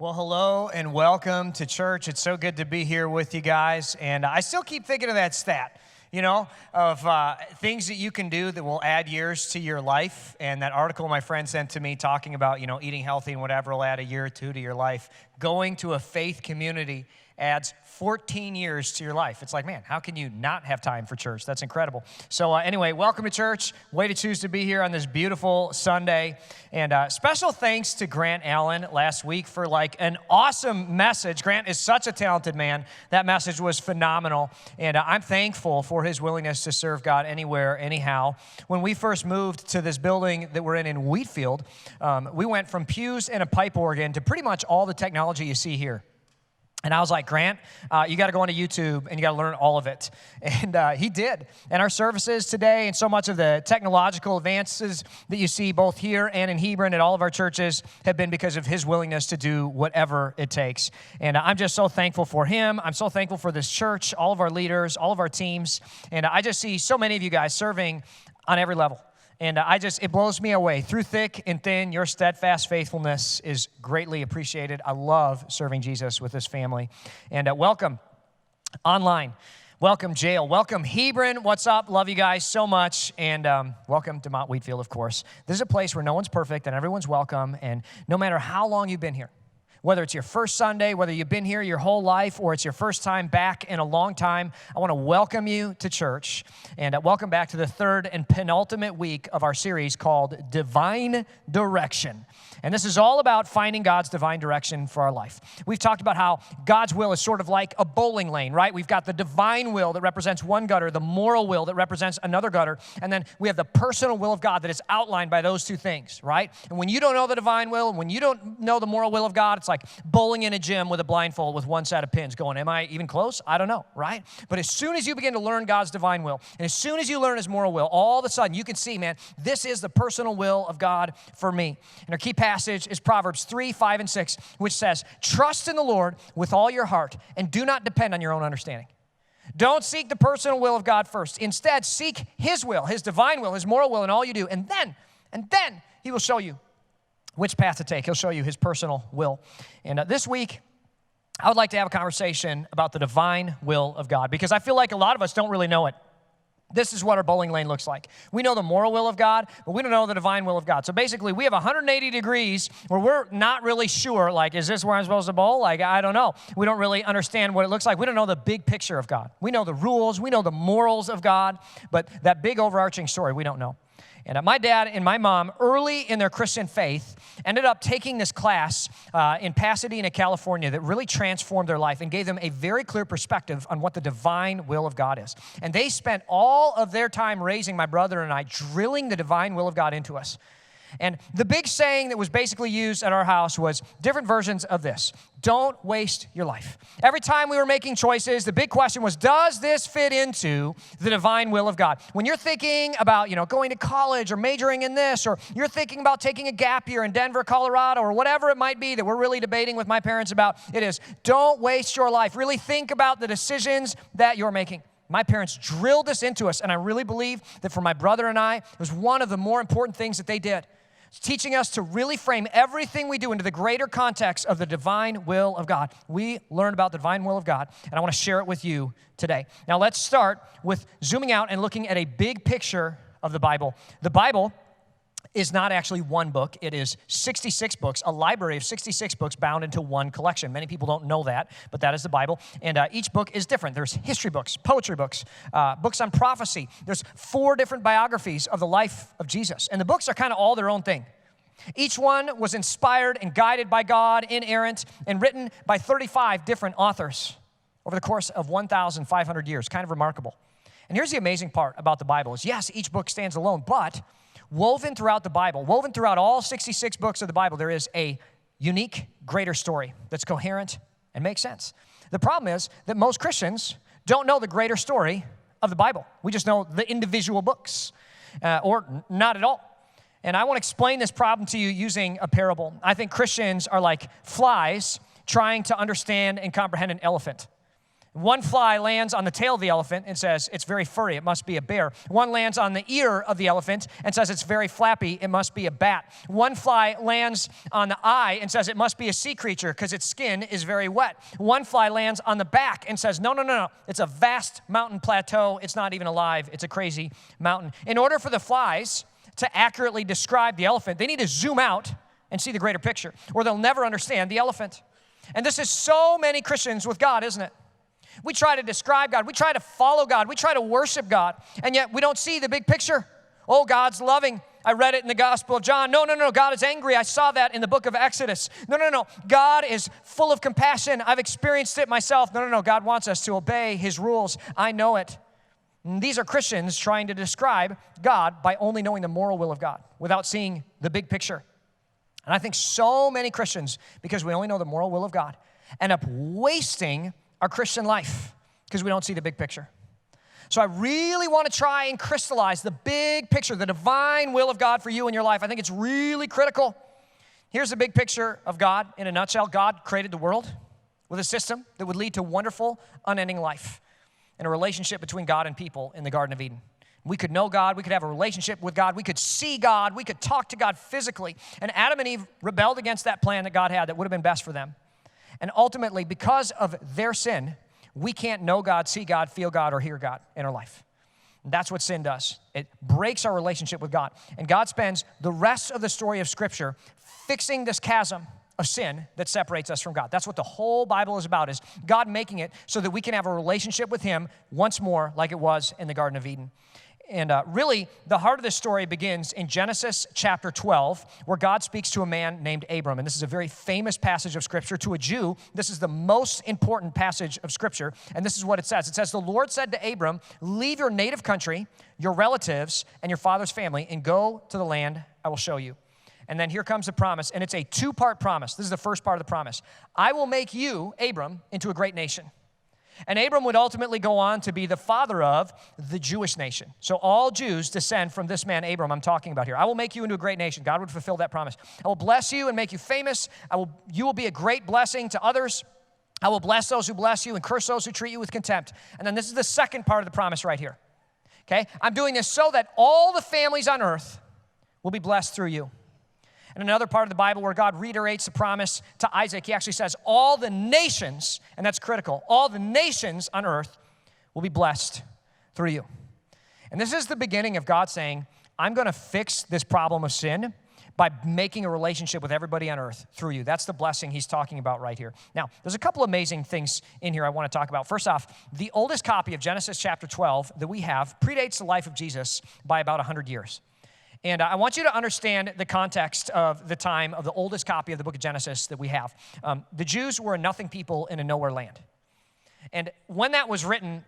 Well, hello and welcome to church. It's so good to be here with you guys. And I still keep thinking of that stat, of things that you can do that will add years to your life. And that article my friend sent to me talking about, eating healthy and whatever will add a year or two to your life. Going to a faith community adds 14 years to your life. It's like, man, how can you not have time for church? That's incredible. So anyway, welcome to church. Way to choose to be here on this beautiful Sunday. And special thanks to Grant Allen last week for an awesome message. Grant is such a talented man. That message was phenomenal. And I'm thankful for his willingness to serve God anywhere, anyhow. When we first moved to this building that we're in Wheatfield, we went from pews and a pipe organ to pretty much all the technology you see here. And I was like, Grant, you got to go onto YouTube and you got to learn all of it. And he did. And our services today and so much of the technological advances that you see both here and in Hebron at all of our churches have been because of his willingness to do whatever it takes. And I'm just so thankful for him. I'm so thankful for this church, all of our leaders, all of our teams. And I just see so many of you guys serving on every level. And it blows me away. Through thick and thin, your steadfast faithfulness is greatly appreciated. I love serving Jesus with this family. And welcome online. Welcome, Jail. Welcome, Hebron. What's up? Love you guys so much. And welcome to Mount Wheatfield, of course. This is a place where no one's perfect and everyone's welcome. And no matter how long you've been here, whether it's your first Sunday, whether you've been here your whole life, or it's your first time back in a long time, I want to welcome you to church. And welcome back to the third and penultimate week of our series called Divine Direction. And this is all about finding God's divine direction for our life. We've talked about how God's will is sort of like a bowling lane, right? We've got the divine will that represents one gutter, the moral will that represents another gutter, and then we have the personal will of God that is outlined by those two things, right? And when you don't know the divine will, when you don't know the moral will of God, it's like bowling in a gym with a blindfold with one set of pins going, am I even close? I don't know, right? But as soon as you begin to learn God's divine will, and as soon as you learn his moral will, all of a sudden you can see, man, this is the personal will of God for me. And our key passage is Proverbs 3, 5, and 6, which says, trust in the Lord with all your heart and do not depend on your own understanding. Don't seek the personal will of God first. Instead, seek his will, his divine will, his moral will in all you do, and then he will show you which path to take. He'll show you his personal will. And this week, I would like to have a conversation about the divine will of God because I feel like a lot of us don't really know it. This is what our bowling lane looks like. We know the moral will of God, but we don't know the divine will of God. So basically, we have 180 degrees where we're not really sure, is this where I'm supposed to bowl? I don't know. We don't really understand what it looks like. We don't know the big picture of God. We know the rules. We know the morals of God, but that big overarching story, we don't know. And my dad and my mom, early in their Christian faith, ended up taking this class in Pasadena, California that really transformed their life and gave them a very clear perspective on what the divine will of God is. And they spent all of their time raising my brother and I, drilling the divine will of God into us. And the big saying that was basically used at our house was different versions of this. Don't waste your life. Every time we were making choices, the big question was, does this fit into the divine will of God? When you're thinking about, going to college or majoring in this, or you're thinking about taking a gap year in Denver, Colorado, or whatever it might be that we're really debating with my parents about, it is, don't waste your life. Really think about the decisions that you're making. My parents drilled this into us, and I really believe that for my brother and I, it was one of the more important things that they did. It's teaching us to really frame everything we do into the greater context of the divine will of God. We learned about the divine will of God, and I want to share it with you today. Now, let's start with zooming out and looking at a big picture of the Bible. The Bible is not actually one book. It is 66 books, a library of 66 books bound into one collection. Many people don't know that, but that is the Bible. And each book is different. There's history books, poetry books, books on prophecy. There's 4 different biographies of the life of Jesus. And the books are kind of all their own thing. Each one was inspired and guided by God, inerrant, and written by 35 different authors over the course of 1,500 years. Kind of remarkable. And here's the amazing part about the Bible is, yes, each book stands alone, but woven throughout the Bible, woven throughout all 66 books of the Bible, there is a unique, greater story that's coherent and makes sense. The problem is that most Christians don't know the greater story of the Bible. We just know the individual books, or not at all. And I want to explain this problem to you using a parable. I think Christians are like flies trying to understand and comprehend an elephant. One fly lands on the tail of the elephant and says, it's very furry, it must be a bear. One lands on the ear of the elephant and says, it's very flappy, it must be a bat. One fly lands on the eye and says, it must be a sea creature because its skin is very wet. One fly lands on the back and says, no, it's a vast mountain plateau, it's not even alive, it's a crazy mountain. In order for the flies to accurately describe the elephant, they need to zoom out and see the greater picture, or they'll never understand the elephant. And this is so many Christians with God, isn't it? We try to describe God. We try to follow God. We try to worship God. And yet we don't see the big picture. Oh, God's loving. I read it in the Gospel of John. No. God is angry. I saw that in the book of Exodus. No. God is full of compassion. I've experienced it myself. No. God wants us to obey his rules. I know it. And these are Christians trying to describe God by only knowing the moral will of God without seeing the big picture. And I think so many Christians, because we only know the moral will of God, end up wasting our Christian life because we don't see the big picture. So I really want to try and crystallize the big picture, the divine will of God for you in your life. I think it's really critical. Here's the big picture of God in a nutshell. God created the world with a system that would lead to wonderful, unending life and a relationship between God and people in the Garden of Eden. We could know God, we could have a relationship with God, we could see God, we could talk to God physically. And Adam and Eve rebelled against that plan that God had that would have been best for them. And ultimately, because of their sin, we can't know God, see God, feel God, or hear God in our life. And that's what sin does. It breaks our relationship with God. And God spends the rest of the story of Scripture fixing this chasm of sin that separates us from God. That's what the whole Bible is about, is God making it so that we can have a relationship with him once more like it was in the Garden of Eden. And really, the heart of this story begins in Genesis chapter 12, where God speaks to a man named Abram. And this is a very famous passage of Scripture. To a Jew, this is the most important passage of Scripture. And this is what it says. It says, the Lord said to Abram, leave your native country, your relatives, and your father's family, and go to the land I will show you. And then here comes the promise, and it's a two-part promise. This is the first part of the promise. I will make you, Abram, into a great nation. And Abram would ultimately go on to be the father of the Jewish nation. So all Jews descend from this man, Abram, I'm talking about here. I will make you into a great nation. God would fulfill that promise. I will bless you and make you famous. You will be a great blessing to others. I will bless those who bless you and curse those who treat you with contempt. And then this is the second part of the promise right here. Okay? I'm doing this so that all the families on earth will be blessed through you. And another part of the Bible where God reiterates the promise to Isaac, he actually says, all the nations, and that's critical, all the nations on earth will be blessed through you. And this is the beginning of God saying, I'm going to fix this problem of sin by making a relationship with everybody on earth through you. That's the blessing he's talking about right here. Now, there's a couple amazing things in here I want to talk about. First off, the oldest copy of Genesis chapter 12 that we have predates the life of Jesus by about 100 years. And I want you to understand the context of the time of the oldest copy of the book of Genesis that we have. The Jews were a nothing people in a nowhere land. And when that was written,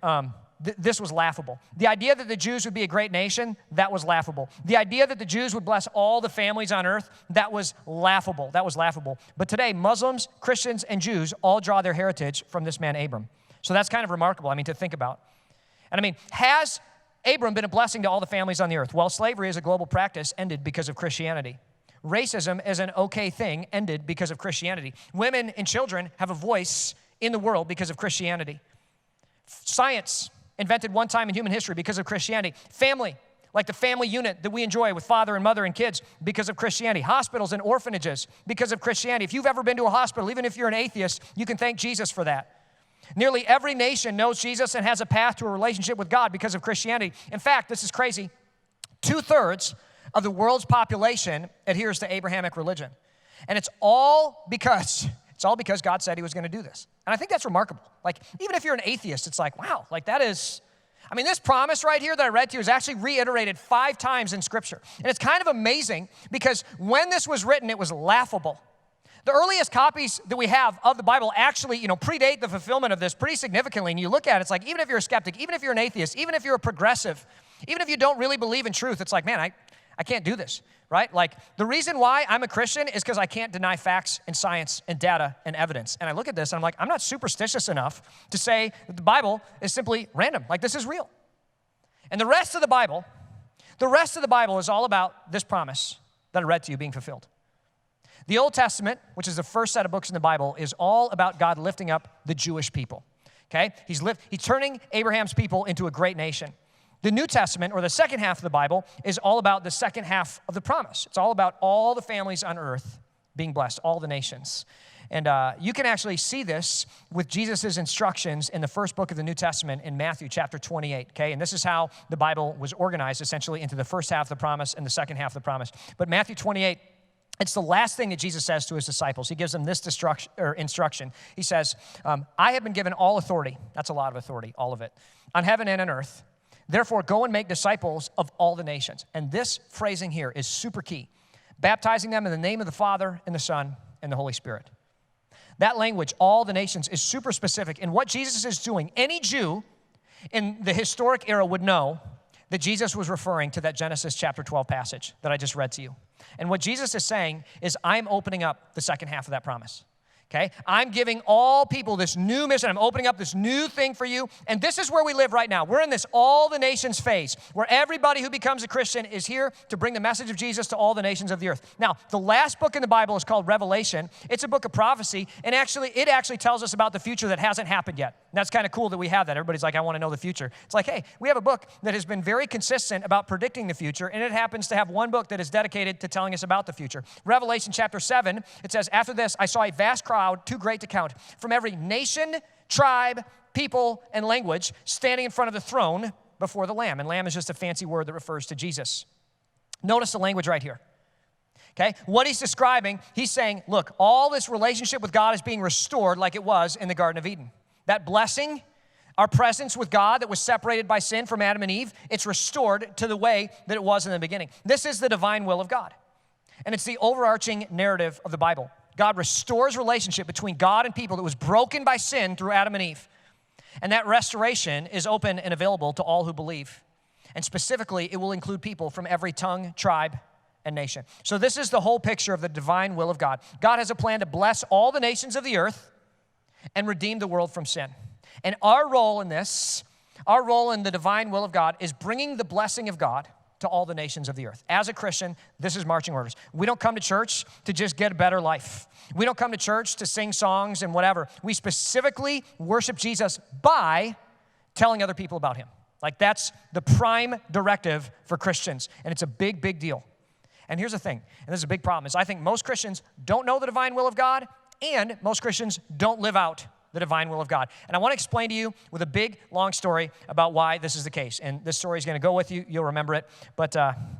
this was laughable. The idea that the Jews would be a great nation, that was laughable. The idea that the Jews would bless all the families on earth, that was laughable. That was laughable. But today, Muslims, Christians, and Jews all draw their heritage from this man, Abram. So that's kind of remarkable, to think about. And has Abram been a blessing to all the families on the earth? Well, slavery as a global practice ended because of Christianity. Racism as an okay thing ended because of Christianity. Women and children have a voice in the world because of Christianity. Science invented one time in human history because of Christianity. Family, like the family unit that we enjoy with father and mother and kids, because of Christianity. Hospitals and orphanages because of Christianity. If you've ever been to a hospital, even if you're an atheist, you can thank Jesus for that. Nearly every nation knows Jesus and has a path to a relationship with God because of Christianity. In fact, this is crazy. 2/3 of the world's population adheres to Abrahamic religion. And it's all because God said he was going to do this. And I think that's remarkable. Even if you're an atheist, it's wow, that is, this promise right here that I read to you is actually reiterated 5 times in Scripture. And it's kind of amazing because when this was written, it was laughable. The earliest copies that we have of the Bible actually, predate the fulfillment of this pretty significantly. And you look at it, it's even if you're a skeptic, even if you're an atheist, even if you're a progressive, even if you don't really believe in truth, it's man, I can't do this, right? The reason why I'm a Christian is because I can't deny facts and science and data and evidence. And I look at this and I'm not superstitious enough to say that the Bible is simply random. This is real. And the rest of the Bible is all about this promise that I read to you being fulfilled. The Old Testament, which is the first set of books in the Bible, is all about God lifting up the Jewish people. okay? He's turning Abraham's people into a great nation. The New Testament, or the second half of the Bible, is all about the second half of the promise. It's all about all the families on earth being blessed, all the nations. And you can actually see this with Jesus' instructions in the first book of the New Testament in Matthew chapter 28, okay? And this is how the Bible was organized essentially into the first half of the promise and the second half of the promise. But Matthew 28, it's the last thing that Jesus says to his disciples. He gives them this instruction. He says, I have been given all authority. That's a lot of authority, all of it, on heaven and on earth. Therefore, go and make disciples of all the nations. And this phrasing here is super key. Baptizing them in the name of the Father and the Son and the Holy Spirit. That language, all the nations, is super specific. And what Jesus is doing, any Jew in the historic era would know that Jesus was referring to that Genesis chapter 12 passage that I just read to you. And what Jesus is saying is, I'm opening up the second half of that promise. Okay? I'm giving all people this new mission. I'm opening up this new thing for you. And this is where we live right now. We're in this all the nations phase where everybody who becomes a Christian is here to bring the message of Jesus to all the nations of the earth. Now, the last book in the Bible is called Revelation. It's a book of prophecy, and it actually tells us about the future that hasn't happened yet. And that's kind of cool that we have that. Everybody's like, I want to know the future. It's like, hey, we have a book that has been very consistent about predicting the future, and it happens to have one book that is dedicated to telling us about the future. Revelation chapter 7, it says, after this, I saw a vast crowd, too great to count, from every nation, tribe, people, and language, standing in front of the throne before the Lamb. And Lamb is just a fancy word that refers to Jesus. Notice the language right here. Okay? What he's describing, he's saying, look, all this relationship with God is being restored like it was in the Garden of Eden. That blessing, our presence with God that was separated by sin from Adam and Eve, it's restored to the way that it was in the beginning. This is the divine will of God. And it's the overarching narrative of the Bible. God restores relationship between God and people that was broken by sin through Adam and Eve. And that restoration is open and available to all who believe. And specifically, it will include people from every tongue, tribe, and nation. So this is the whole picture of the divine will of God. God has a plan to bless all the nations of the earth and redeem the world from sin. And our role in this, our role in the divine will of God is bringing the blessing of God to all the nations of the earth. As a Christian, this is marching orders. We don't come to church to just get a better life. We don't come to church to sing songs and whatever. We specifically worship Jesus by telling other people about him. Like that's the prime directive for Christians, and it's a big, big deal. And here's the thing, and this is a big problem, is I think most Christians don't know the divine will of God, and most Christians don't live out the divine will of God. And I want to explain to you with a big, long story about why this is the case. And this story is going to go with you. You'll remember it. But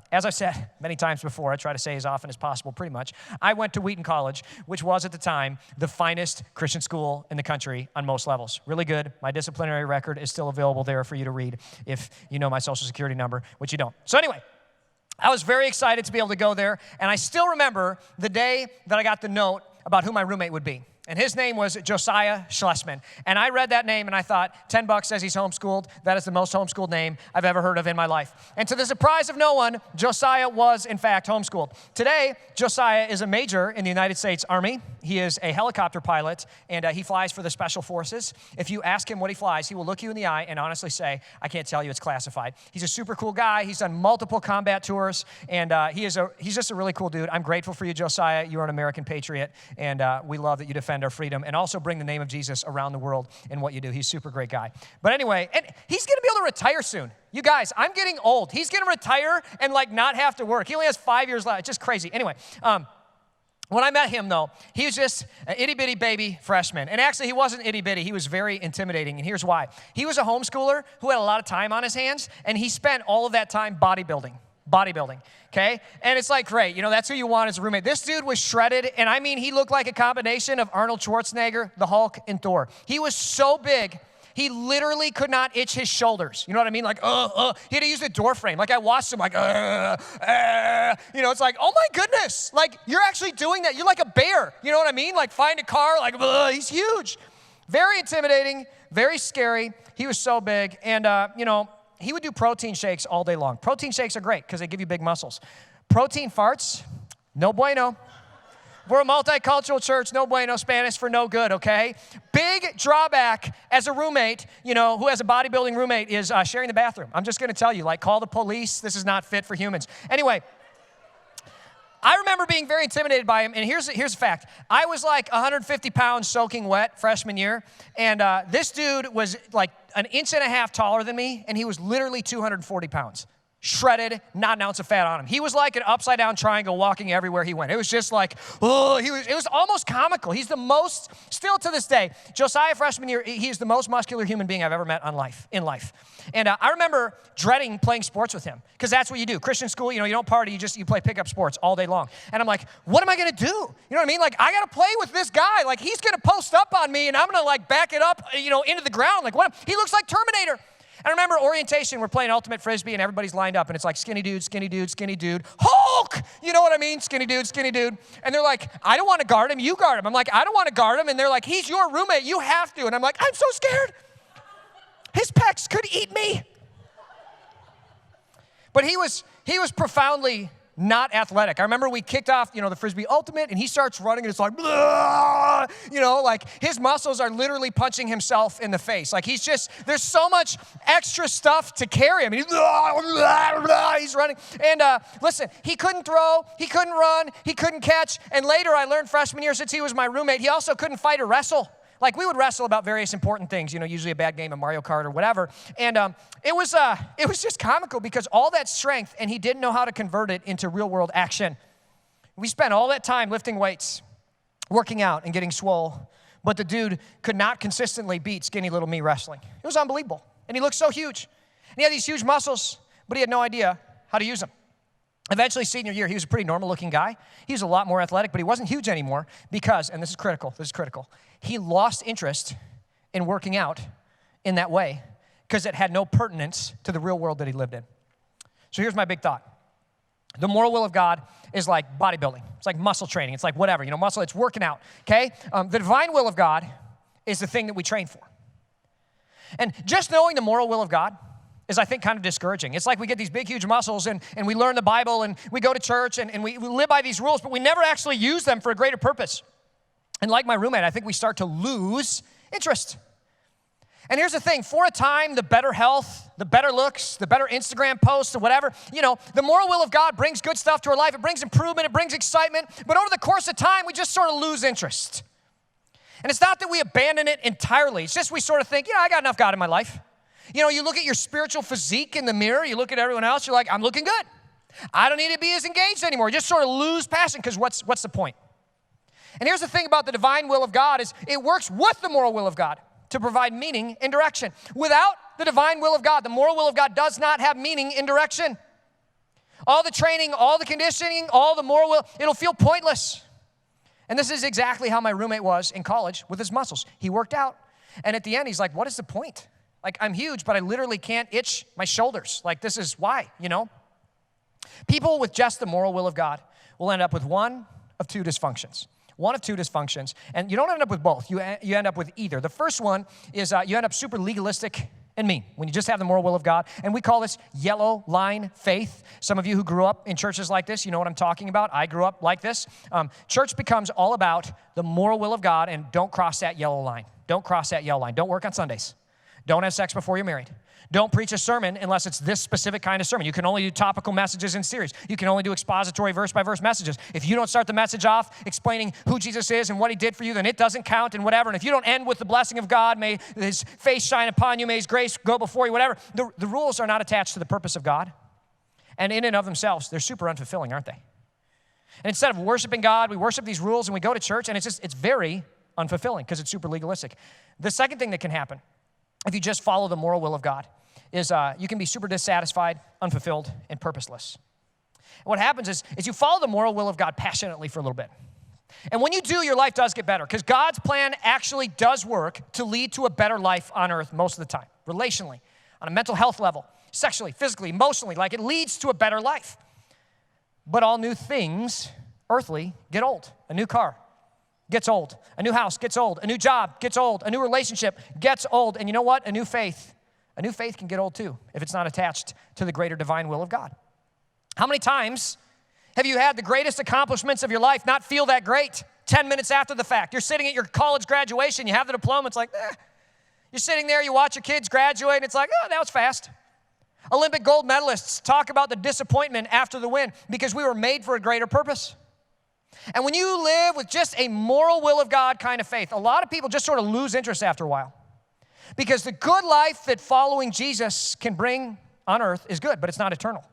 as I've said many times before, I try to say as often as possible, pretty much, I went to Wheaton College, which was at the time the finest Christian school in the country on most levels. Really good. My disciplinary record is still available there for you to read if you know my social security number, which you don't. So anyway, I was very excited to be able to go there. And I still remember the day that I got the note about who my roommate would be. And his name was Josiah Schlesman. And I read that name and I thought, $10 says he's homeschooled. That is the most homeschooled name I've ever heard of in my life. And to the surprise of no one, Josiah was in fact homeschooled. Today, Josiah is a major in the United States Army. He is a helicopter pilot and he flies for the Special Forces. If you ask him what he flies, he will look you in the eye and honestly say, I can't tell you, it's classified. He's a super cool guy. He's done multiple combat tours and he's just a really cool dude. I'm grateful for you, Josiah. You're an American patriot and we love that you defend our freedom and also bring the name of Jesus around the world in what you do. He's a super great guy. But anyway, and he's going to be able to retire soon. You guys, I'm getting old. He's going to retire and like not have to work. He only has 5 years left. It's just crazy. Anyway, when I met him, though, he was just an itty-bitty baby freshman. And actually, he wasn't itty-bitty. He was very intimidating, and here's why. He was a homeschooler who had a lot of time on his hands, and he spent all of that time bodybuilding, okay? And it's like, great, you know, that's who you want as a roommate. This dude was shredded, and I mean, he looked like a combination of Arnold Schwarzenegger, the Hulk, and Thor. He was so big, he literally could not itch his shoulders. You know what I mean? Like, he had to use the door frame. Like, I watched him like, you know, it's like, oh my goodness. Like, you're actually doing that. You're like a bear. You know what I mean? Like, find a car, like, he's huge. Very intimidating, very scary. He was so big. And, you know, he would do protein shakes all day long. Protein shakes are great because they give you big muscles. Protein farts, no bueno. We're a multicultural church, no bueno, Spanish for no good, okay? Big drawback as a roommate, you know, who has a bodybuilding roommate is sharing the bathroom. I'm just going to tell you, like, call the police. This is not fit for humans. Anyway, I remember being very intimidated by him, and here's a fact. I was like 150 pounds soaking wet freshman year, and this dude was like an inch and a half taller than me, and he was literally 240 pounds. Shredded, not an ounce of fat on him. He was like an upside-down triangle walking everywhere he went. It was just like, oh, it was almost comical. He's the most, still to this day, Josiah freshman year, he's the most muscular human being I've ever met in life. And I remember dreading playing sports with him, because that's what you do. Christian school, you don't party, you play pickup sports all day long. And I'm like, what am I gonna do? You know what I mean? Like, I gotta play with this guy. Like, he's gonna post up on me, and I'm gonna like back it up, into the ground. Like, what? He looks like Terminator. I remember orientation, we're playing ultimate frisbee, and everybody's lined up, and it's like skinny dude, skinny dude, skinny dude, Hulk! You know what I mean? Skinny dude, skinny dude. And they're like, I don't want to guard him, you guard him. I'm like, I don't want to guard him. And they're like, he's your roommate, you have to. And I'm like, I'm so scared. His pecs could eat me. But he was profoundly not athletic. I remember we kicked off, the Frisbee Ultimate, and he starts running, and it's like, blah, like his muscles are literally punching himself in the face. Like there's so much extra stuff to carry him. He's running. And listen, he couldn't throw, he couldn't run, he couldn't catch. And later I learned freshman year, since he was my roommate, he also couldn't fight or wrestle. Like, we would wrestle about various important things, usually a bad game of Mario Kart or whatever. And it was just comical, because all that strength, and he didn't know how to convert it into real-world action. We spent all that time lifting weights, working out, and getting swole, but the dude could not consistently beat skinny little me wrestling. It was unbelievable. And he looked so huge. And he had these huge muscles, but he had no idea how to use them. Eventually, senior year, he was a pretty normal-looking guy. He was a lot more athletic, but he wasn't huge anymore because, and this is critical, he lost interest in working out in that way because it had no pertinence to the real world that he lived in. So here's my big thought. The moral will of God is like bodybuilding. It's like muscle training. It's like whatever, muscle, it's working out, okay? The divine will of God is the thing that we train for. And just knowing the moral will of God is, I think, kind of discouraging. It's like we get these big, huge muscles, and we learn the Bible, and we go to church, and we live by these rules, but we never actually use them for a greater purpose. And like my roommate, I think we start to lose interest. And here's the thing. For a time, the better health, the better looks, the better Instagram posts, or whatever, the moral will of God brings good stuff to our life. It brings improvement. It brings excitement. But over the course of time, we just sort of lose interest. And it's not that we abandon it entirely. It's just we sort of think, I got enough God in my life. You look at your spiritual physique in the mirror. You look at everyone else. You're like, I'm looking good. I don't need to be as engaged anymore. You just sort of lose passion, because what's the point? And here's the thing about the divine will of God is it works with the moral will of God to provide meaning and direction. Without the divine will of God, the moral will of God does not have meaning and direction. All the training, all the conditioning, all the moral will, it'll feel pointless. And this is exactly how my roommate was in college with his muscles. He worked out, and at the end, he's like, what is the point? Like, I'm huge, but I literally can't itch my shoulders. Like, this is why, People with just the moral will of God will end up with one of two dysfunctions. One of two dysfunctions, and you don't end up with both. You end up with either. The first one is you end up super legalistic and mean when you just have the moral will of God, and we call this yellow line faith. Some of you who grew up in churches like this, you know what I'm talking about. I grew up like this. Church becomes all about the moral will of God, and don't cross that yellow line. Don't cross that yellow line. Don't work on Sundays. Don't have sex before you're married. Don't preach a sermon unless it's this specific kind of sermon. You can only do topical messages in series. You can only do expository verse-by-verse messages. If you don't start the message off explaining who Jesus is and what he did for you, then it doesn't count and whatever. And if you don't end with the blessing of God, may his face shine upon you, may his grace go before you, whatever. The rules are not attached to the purpose of God. And in and of themselves, they're super unfulfilling, aren't they? And instead of worshiping God, we worship these rules and we go to church, and it's very unfulfilling because it's super legalistic. The second thing that can happen if you just follow the moral will of God is you can be super dissatisfied, unfulfilled, and purposeless. And what happens is you follow the moral will of God passionately for a little bit. And when you do, your life does get better, because God's plan actually does work to lead to a better life on earth most of the time, relationally, on a mental health level, sexually, physically, emotionally, like it leads to a better life. But all new things, earthly, get old. A new car gets old. A new house gets old. A new job gets old. A new relationship gets old. And you know what? A new faith can get old too if it's not attached to the greater divine will of God. How many times have you had the greatest accomplishments of your life not feel that great 10 minutes after the fact? You're sitting at your college graduation, you have the diploma, it's like, You're sitting there, you watch your kids graduate, and it's like, oh, that was fast. Olympic gold medalists talk about the disappointment after the win because we were made for a greater purpose. And when you live with just a moral will of God kind of faith, a lot of people just sort of lose interest after a while. Because the good life that following Jesus can bring on earth is good, but it's not eternal.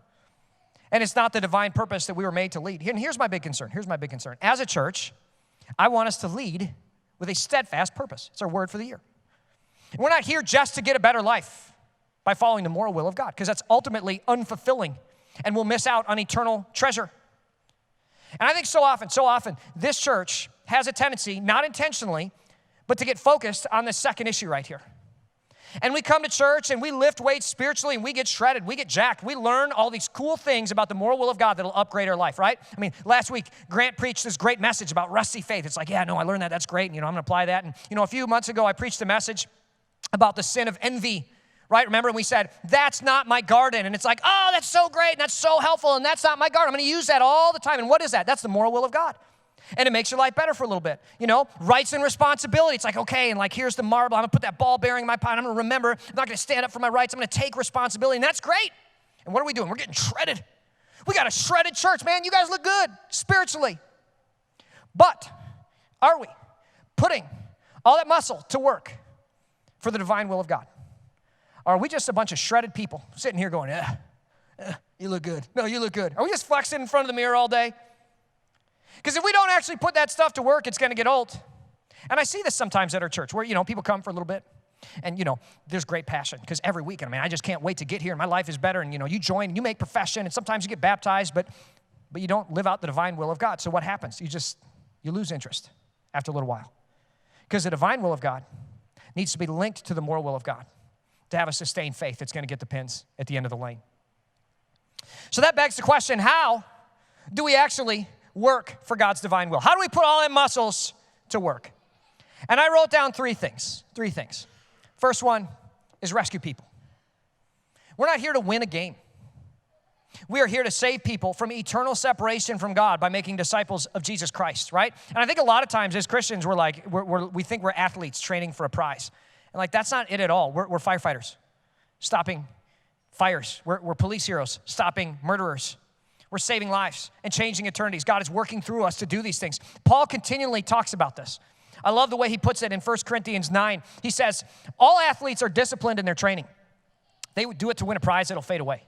And it's not the divine purpose that we were made to lead. And here's my big concern. As a church, I want us to lead with a steadfast purpose. It's our word for the year. We're not here just to get a better life by following the moral will of God, because that's ultimately unfulfilling, and we'll miss out on eternal treasure. And I think so often, this church has a tendency, not intentionally, but to get focused on this second issue right here. And we come to church and we lift weights spiritually and we get shredded, we get jacked. We learn all these cool things about the moral will of God that'll upgrade our life, right? I mean, last week, Grant preached this great message about rusty faith. It's like, yeah, no, I learned that. That's great. And, I'm going to apply that. And, a few months ago, I preached a message about the sin of envy, right? Remember, we said, that's not my garden. And it's like, oh, that's so great. And that's so helpful. And that's not my garden. I'm going to use that all the time. And what is that? That's the moral will of God. And it makes your life better for a little bit. Rights and responsibility. It's like, okay, and like, here's the marble. I'm going to put that ball bearing in my pot. I'm going to remember. I'm not going to stand up for my rights. I'm going to take responsibility. And that's great. And what are we doing? We're getting shredded. We got a shredded church, man. You guys look good spiritually. But are we putting all that muscle to work for the divine will of God? Or are we just a bunch of shredded people sitting here going, you look good. No, you look good. Are we just flexing in front of the mirror all day? Because if we don't actually put that stuff to work, it's going to get old. And I see this sometimes at our church where, people come for a little bit and, there's great passion because every week, I just can't wait to get here and my life is better. And, you join and you make profession and sometimes you get baptized, but you don't live out the divine will of God. So what happens? You lose interest after a little while. Because the divine will of God needs to be linked to the moral will of God to have a sustained faith that's going to get the pins at the end of the lane. So that begs the question, how do we actually work for God's divine will? How do we put all our muscles to work? And I wrote down three things. First one is rescue people. We're not here to win a game. We are here to save people from eternal separation from God by making disciples of Jesus Christ, right? And I think a lot of times as Christians, we think we're athletes training for a prize. And that's not it at all. We're firefighters stopping fires. We're police heroes stopping murderers. We're saving lives and changing eternities. God is working through us to do these things. Paul continually talks about this. I love the way he puts it in 1 Corinthians 9. He says, all athletes are disciplined in their training. They do it to win a prize that'll fade away.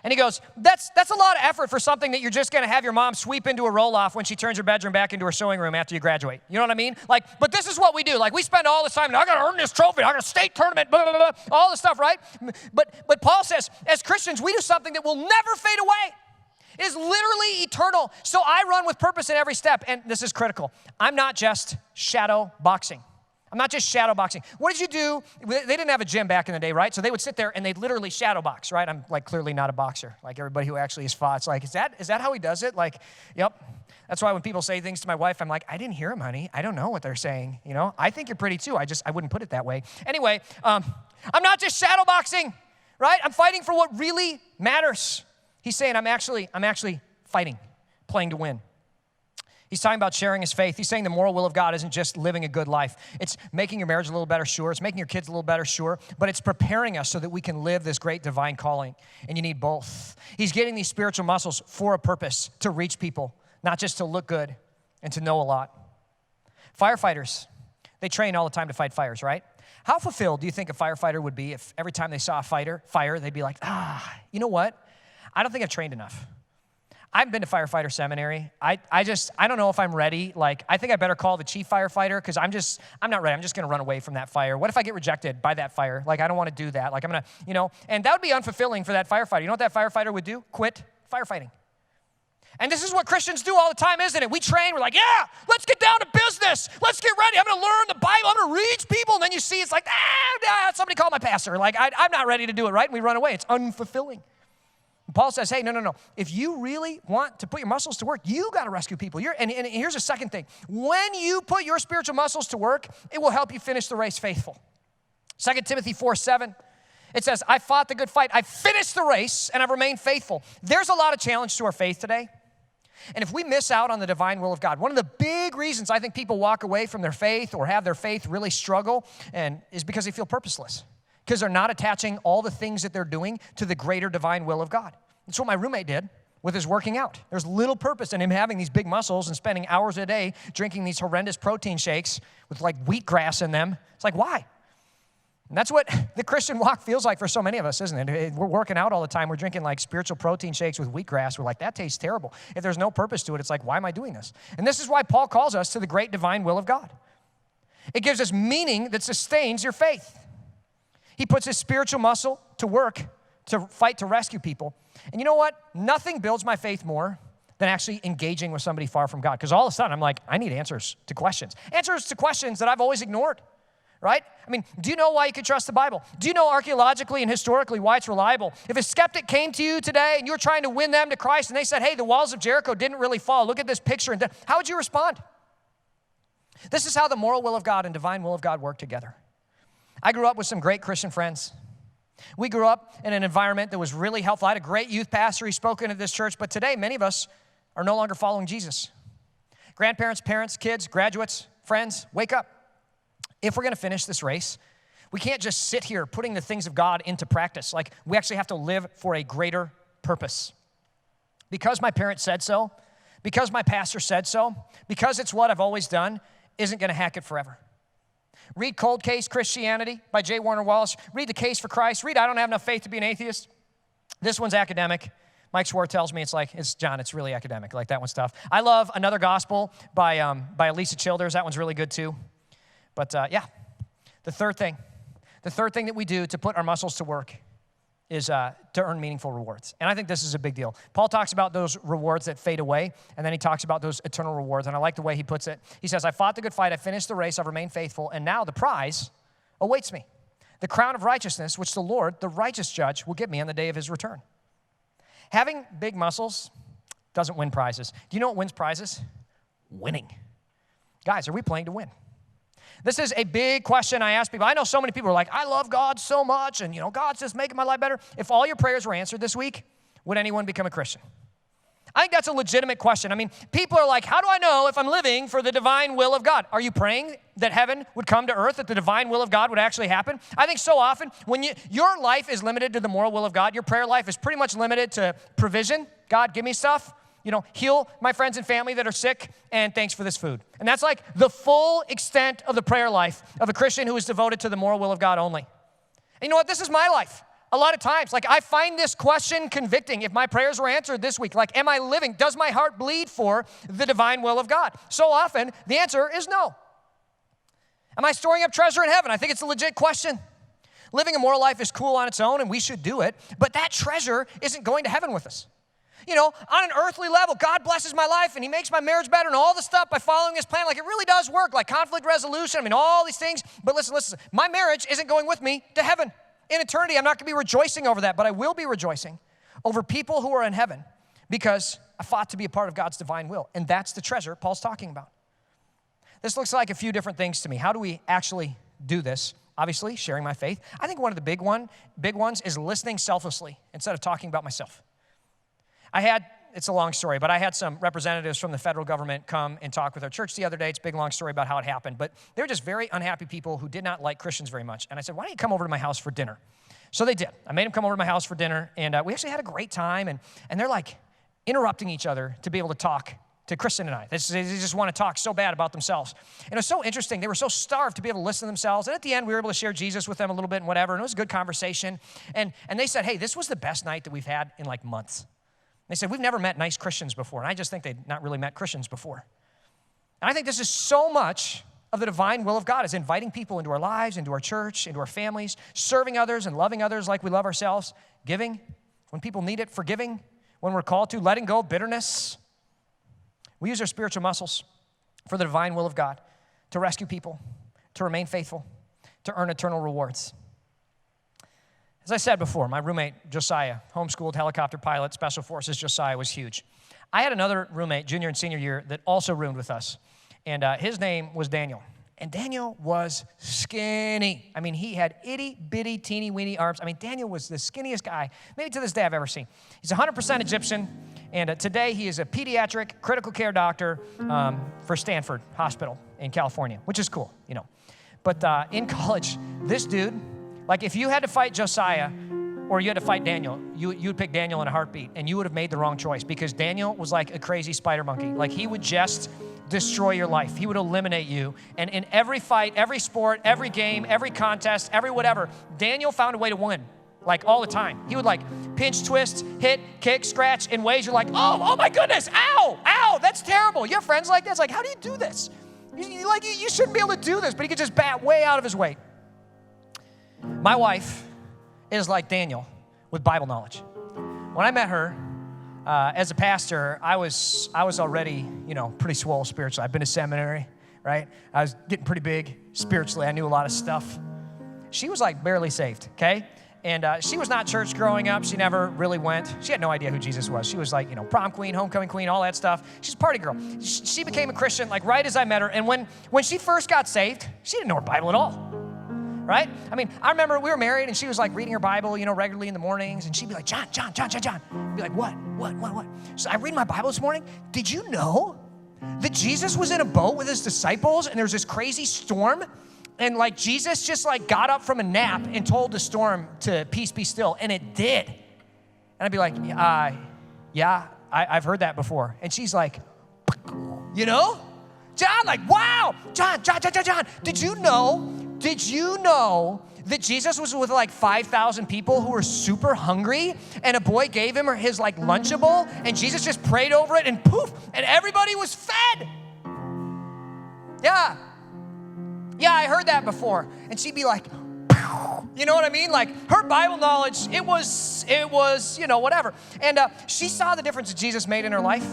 And he goes, that's a lot of effort for something that you're just going to have your mom sweep into a roll-off when she turns her bedroom back into her sewing room after you graduate. You know what I mean? But this is what we do. We spend all this time, I got to earn this trophy, I got a state tournament, blah, blah, blah, all this stuff, right? But Paul says, as Christians, we do something that will never fade away. It is literally eternal. So I run with purpose in every step. And this is critical. I'm not just shadow boxing. What did you do? They didn't have a gym back in the day, right? So they would sit there and they'd literally shadow box, right? I'm clearly not a boxer. Everybody who actually has fought, it's is that how he does it? Yep. That's why when people say things to my wife, I'm like, I didn't hear them, honey. I don't know what they're saying. I think you're pretty too. I wouldn't put it that way. Anyway, I'm not just shadow boxing, right? I'm fighting for what really matters. He's saying I'm actually fighting, playing to win. He's talking about sharing his faith. He's saying the moral will of God isn't just living a good life. It's making your marriage a little better, sure. It's making your kids a little better, sure. But it's preparing us so that we can live this great divine calling. And you need both. He's getting these spiritual muscles for a purpose, to reach people, not just to look good and to know a lot. Firefighters, they train all the time to fight fires, right? How fulfilled do you think a firefighter would be if every time they saw a fire, they'd be like, you know what? I don't think I've trained enough. I've been to firefighter seminary. I don't know if I'm ready. I think I better call the chief firefighter because I'm not ready. I'm just going to run away from that fire. What if I get rejected by that fire? I don't want to do that. I'm going to, and that would be unfulfilling for that firefighter. You know what that firefighter would do? Quit firefighting. And this is what Christians do all the time, isn't it? We train. We're like, yeah, let's get down to business. Let's get ready. I'm going to learn the Bible. I'm going to reach people. And then you see it's like, somebody call my pastor. I'm not ready to do it, right? And we run away. It's unfulfilling. Paul says, hey, no. If you really want to put your muscles to work, you got to rescue people. And here's a second thing. When you put your spiritual muscles to work, it will help you finish the race faithful. 2 Timothy 4:7, it says, I fought the good fight. I finished the race, and I've remained faithful. There's a lot of challenge to our faith today. And if we miss out on the divine will of God, one of the big reasons I think people walk away from their faith or have their faith really struggle is because they feel purposeless. because they're not attaching all the things that they're doing to the greater divine will of God. That's what my roommate did with his working out. There's little purpose in him having these big muscles and spending hours a day drinking these horrendous protein shakes with like wheatgrass in them. It's like, why? And that's what the Christian walk feels like for so many of us, isn't it? We're working out all the time. We're drinking like spiritual protein shakes with wheatgrass. We're like, that tastes terrible. If there's no purpose to it, it's like, why am I doing this? And this is why Paul calls us to the great divine will of God. It gives us meaning that sustains your faith. He puts his spiritual muscle to work to fight to rescue people. And you know what? Nothing builds my faith more than actually engaging with somebody far from God. Because all of a sudden, I'm like, I need answers to questions. Answers to questions that I've always ignored. Right? I mean, do you know why you can trust the Bible? Do you know archaeologically and historically why it's reliable? If a skeptic came to you today and you were trying to win them to Christ and they said, hey, the walls of Jericho didn't really fall. Look at this picture. How would you respond? This is how the moral will of God and divine will of God work together. I grew up with some great Christian friends. We grew up in an environment that was really helpful. I had a great youth pastor. He spoke into this church. But today, many of us are no longer following Jesus. Grandparents, parents, kids, graduates, friends, wake up. If we're going to finish this race, we can't just sit here putting the things of God into practice. Like, we actually have to live for a greater purpose. Because my parents said so, because my pastor said so, because it's what I've always done, isn't going to hack it forever. Read Cold Case Christianity by J. Warner Wallace. Read The Case for Christ. Read I Don't Have Enough Faith to Be an Atheist. This one's academic. Mike Schwartz tells me it's really academic. Like, that one's tough. I love Another Gospel by Alisa Childers. That one's really good too. But the third thing that we do to put our muscles to work is to earn meaningful rewards. And I think this is a big deal. Paul talks about those rewards that fade away, and then he talks about those eternal rewards. And I like the way he puts it. He says, I fought the good fight, I finished the race, I've remained faithful, and now the prize awaits me. The crown of righteousness, which the Lord, the righteous judge, will give me on the day of his return. Having big muscles doesn't win prizes. Do you know what wins prizes? Winning. Guys, are we playing to win? This is a big question I ask people. I know so many people are like, I love God so much, and God's just making my life better. If all your prayers were answered this week, would anyone become a Christian? I think that's a legitimate question. I mean, people are like, how do I know if I'm living for the divine will of God? Are you praying that heaven would come to earth, that the divine will of God would actually happen? I think so often when your life is limited to the moral will of God, your prayer life is pretty much limited to provision. God, give me stuff. Heal my friends and family that are sick, and thanks for this food. And that's like the full extent of the prayer life of a Christian who is devoted to the moral will of God only. And you know what? This is my life. A lot of times, I find this question convicting. If my prayers were answered this week, am I living? Does my heart bleed for the divine will of God? So often, the answer is no. Am I storing up treasure in heaven? I think it's a legit question. Living a moral life is cool on its own, and we should do it, but that treasure isn't going to heaven with us. On an earthly level, God blesses my life and he makes my marriage better and all the stuff by following his plan. It really does work, like conflict resolution, all these things. But listen, my marriage isn't going with me to heaven. In eternity, I'm not going to be rejoicing over that, but I will be rejoicing over people who are in heaven because I fought to be a part of God's divine will. And that's the treasure Paul's talking about. This looks like a few different things to me. How do we actually do this? Obviously, sharing my faith. I think one of the big ones is listening selflessly instead of talking about myself. It's a long story, but I had some representatives from the federal government come and talk with our church the other day. It's a big, long story about how it happened, but they were just very unhappy people who did not like Christians very much. And I said, why don't you come over to my house for dinner? So they did. I made them come over to my house for dinner, and we actually had a great time, and they're like interrupting each other to be able to talk to Kristen and I. They just want to talk so bad about themselves. And it was so interesting. They were so starved to be able to listen to themselves. And at the end, we were able to share Jesus with them a little bit and whatever, and it was a good conversation. And they said, hey, this was the best night that we've had in months. They said, we've never met nice Christians before. And I just think they'd not really met Christians before. And I think this is so much of the divine will of God, is inviting people into our lives, into our church, into our families, serving others and loving others like we love ourselves, giving when people need it, forgiving when we're called to, letting go of bitterness. We use our spiritual muscles for the divine will of God to rescue people, to remain faithful, to earn eternal rewards. As I said before, my roommate, Josiah, homeschooled helicopter pilot, Special Forces, Josiah was huge. I had another roommate, junior and senior year, that also roomed with us, and his name was Daniel. And Daniel was skinny. He had itty-bitty, teeny-weeny arms. Daniel was the skinniest guy, maybe to this day, I've ever seen. He's 100% Egyptian, and today he is a pediatric critical care doctor for Stanford Hospital in California, which is cool, But in college, this dude Like if you had to fight Josiah or you had to fight Daniel, you'd pick Daniel in a heartbeat, and you would have made the wrong choice because Daniel was like a crazy spider monkey. Like he would just destroy your life. He would eliminate you. And in every fight, every sport, every game, every contest, every whatever, Daniel found a way to win. Like all the time. He would like pinch, twist, hit, kick, scratch in ways you're like, oh my goodness, ow, that's terrible. You have friends like this? Like, how do you do this? You shouldn't be able to do this, but he could just bat way out of his weight. My wife is like Daniel with Bible knowledge. When I met her as a pastor, I was already, pretty swole spiritually. I've been to seminary, right? I was getting pretty big spiritually. I knew a lot of stuff. She was like barely saved, okay? And she was not church growing up. She never really went. She had no idea who Jesus was. She was like, prom queen, homecoming queen, all that stuff. She's a party girl. She became a Christian like right as I met her. And when she first got saved, she didn't know her Bible at all. Right? I mean, I remember we were married and she was like reading her Bible, regularly in the mornings, and she'd be like, John. I'd be like, what? So I read my Bible this morning. Did you know that Jesus was in a boat with his disciples and there's this crazy storm? And like Jesus just like got up from a nap and told the storm to peace be still, and it did. And I'd be like, yeah, I've heard that before. And she's like, John, like, wow, John, did you know that Jesus was with like 5,000 people who were super hungry, and a boy gave him his like Lunchable, and Jesus just prayed over it, and poof, and everybody was fed. Yeah, I heard that before. And she'd be like, you know what I mean? Like her Bible knowledge, it was, whatever. And she saw the difference that Jesus made in her life.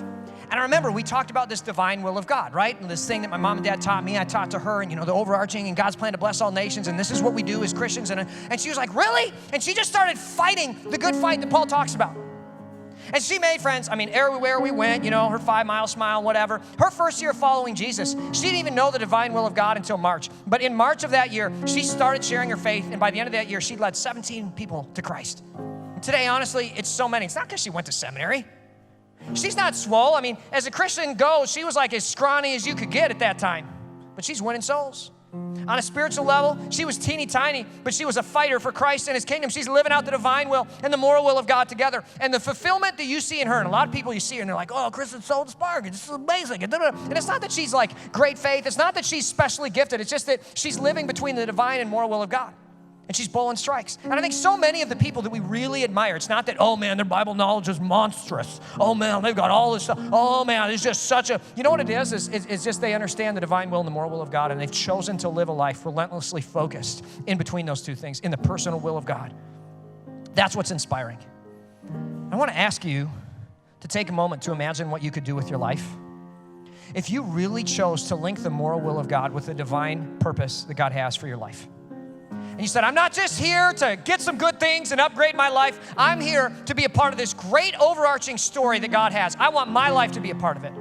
And I remember we talked about this divine will of God, right? And this thing that my mom and dad taught me, I taught to her, and the overarching and God's plan to bless all nations, and this is what we do as Christians. And she was like, really? And she just started fighting the good fight that Paul talks about. And she made friends. I mean, everywhere we went, her 5 mile smile, whatever. Her first year following Jesus, she didn't even know the divine will of God until March. But in March of that year, she started sharing her faith. And by the end of that year, she'd led 17 people to Christ. And today, honestly, it's so many. It's not because she went to seminary. She's not swole. I mean, as a Christian goes, she was like as scrawny as you could get at that time. But she's winning souls. On a spiritual level, she was teeny tiny, but she was a fighter for Christ and his kingdom. She's living out the divine will and the moral will of God together. And the fulfillment that you see in her, and a lot of people you see her and they're like, oh, Kristen's so inspiring. This is amazing. And it's not that she's like great faith. It's not that she's specially gifted. It's just that she's living between the divine and moral will of God. And she's bowling strikes. And I think so many of the people that we really admire, it's not that, oh man, their Bible knowledge is monstrous. Oh man, they've got all this stuff. Oh man, it's just such a, you know what it is? It's just they understand the divine will and the moral will of God, and they've chosen to live a life relentlessly focused in between those two things, in the personal will of God. That's what's inspiring. I want to ask you to take a moment to imagine what you could do with your life if you really chose to link the moral will of God with the divine purpose that God has for your life. And you said, I'm not just here to get some good things and upgrade my life. I'm here to be a part of this great overarching story that God has. I want my life to be a part of it.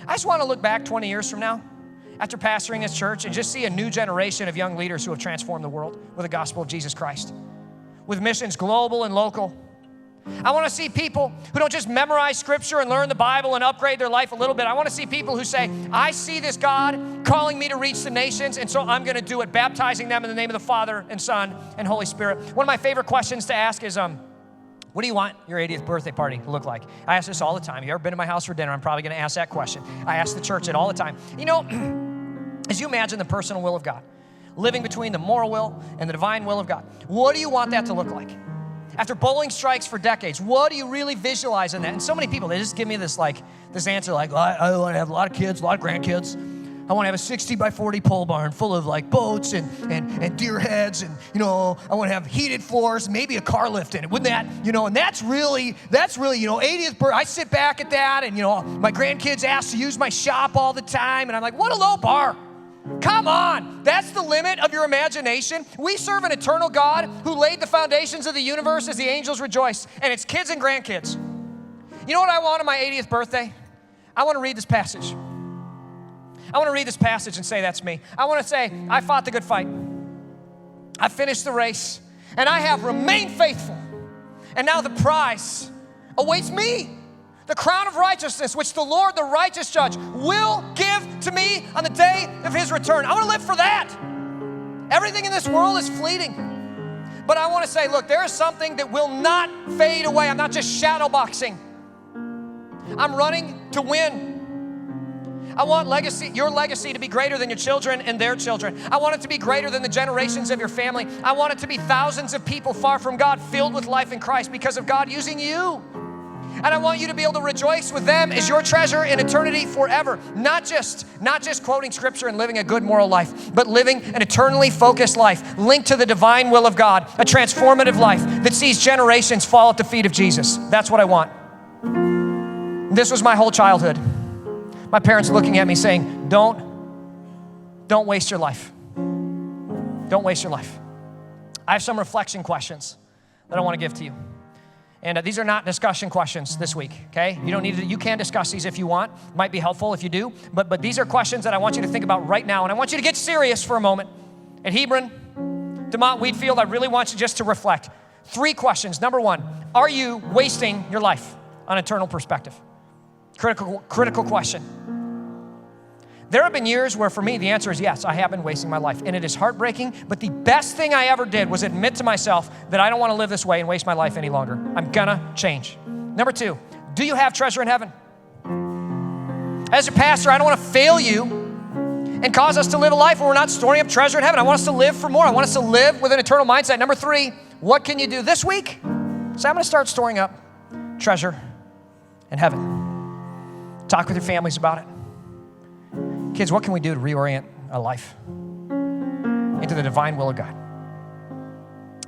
I just want to look back 20 years from now after pastoring this church and just see a new generation of young leaders who have transformed the world with the gospel of Jesus Christ, with missions global and local. I want to see people who don't just memorize scripture and learn the Bible and upgrade their life a little bit. I want to see people who say, I see this God calling me to reach the nations, and so I'm going to do it, baptizing them in the name of the Father and Son and Holy Spirit. One of my favorite questions to ask is, what do you want your 80th birthday party to look like? I ask this all the time. If you've ever been to my house for dinner, I'm probably going to ask that question. I ask the church it all the time. As you imagine the personal will of God, living between the moral will and the divine will of God, what do you want that to look like? After bowling strikes for decades, what do you really visualize in that? And so many people, they just give me this answer like, I want to have a lot of kids, a lot of grandkids. I want to have a 60 by 40 pole barn full of like boats and deer heads, and I want to have heated floors, maybe a car lift in it. Wouldn't that, and that's really 80th birthday. I sit back at that, and my grandkids ask to use my shop all the time, and I'm like, what a low bar. Come on, that's the limit of your imagination. We serve an eternal God who laid the foundations of the universe as the angels rejoice, and it's kids and grandkids. You know what I want on my 80th birthday? I want to read this passage. I want to read this passage and say, that's me. I want to say, I fought the good fight. I finished the race, and I have remained faithful. And now the prize awaits me. The crown of righteousness, which the Lord, the righteous judge, will give to me on the day of his return. I want to live for that. Everything in this world is fleeting. But I want to say, look, there is something that will not fade away. I'm not just shadow boxing. I'm running to win. I want your legacy to be greater than your children and their children. I want it to be greater than the generations of your family. I want it to be thousands of people far from God, filled with life in Christ because of God using you. And I want you to be able to rejoice with them as your treasure in eternity forever. Not just quoting scripture and living a good moral life, but living an eternally focused life, linked to the divine will of God, a transformative life that sees generations fall at the feet of Jesus. That's what I want. This was my whole childhood. My parents looking at me saying, don't waste your life. Don't waste your life. I have some reflection questions that I want to give to you. And these are not discussion questions this week, okay? You don't need to, you can discuss these if you want. Might be helpful if you do. But these are questions that I want you to think about right now. And I want you to get serious for a moment. At Hebron, DeMont, Wheatfield, I really want you just to reflect. 3 questions. Number 1, are you wasting your life on eternal perspective? Critical question. There have been years where for me the answer is yes, I have been wasting my life. And it is heartbreaking, but the best thing I ever did was admit to myself that I don't want to live this way and waste my life any longer. I'm gonna change. Number 2, do you have treasure in heaven? As a pastor, I don't want to fail you and cause us to live a life where we're not storing up treasure in heaven. I want us to live for more. I want us to live with an eternal mindset. Number 3, what can you do this week? So I'm gonna start storing up treasure in heaven. Talk with your families about it. Kids, what can we do to reorient our life into the divine will of God?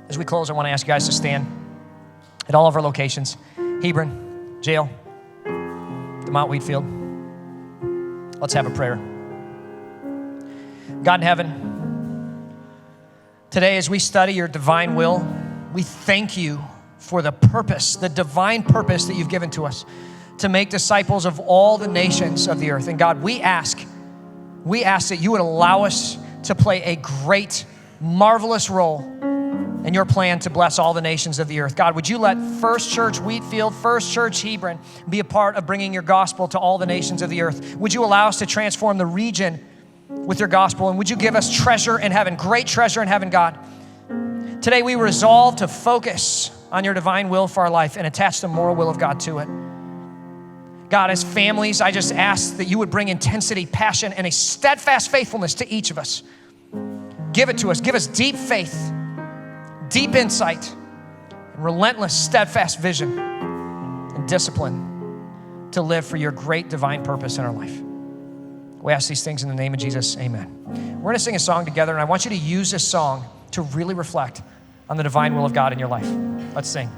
As we close, I want to ask you guys to stand at all of our locations. Hebron, Jail, DeMont, Wheatfield. Let's have a prayer. God in heaven, today as we study your divine will, we thank you for the purpose, the divine purpose that you've given to us to make disciples of all the nations of the earth. And God, we ask that you would allow us to play a great, marvelous role in your plan to bless all the nations of the earth. God, would you let First Church Wheatfield, First Church Hebron be a part of bringing your gospel to all the nations of the earth? Would you allow us to transform the region with your gospel? And would you give us treasure in heaven, great treasure in heaven, God? Today we resolve to focus on your divine will for our life and attach the moral will of God to it. God, as families, I just ask that you would bring intensity, passion, and a steadfast faithfulness to each of us. Give it to us. Give us deep faith, deep insight, and relentless, steadfast vision and discipline to live for your great divine purpose in our life. We ask these things in the name of Jesus. Amen. We're going to sing a song together, and I want you to use this song to really reflect on the divine will of God in your life. Let's sing.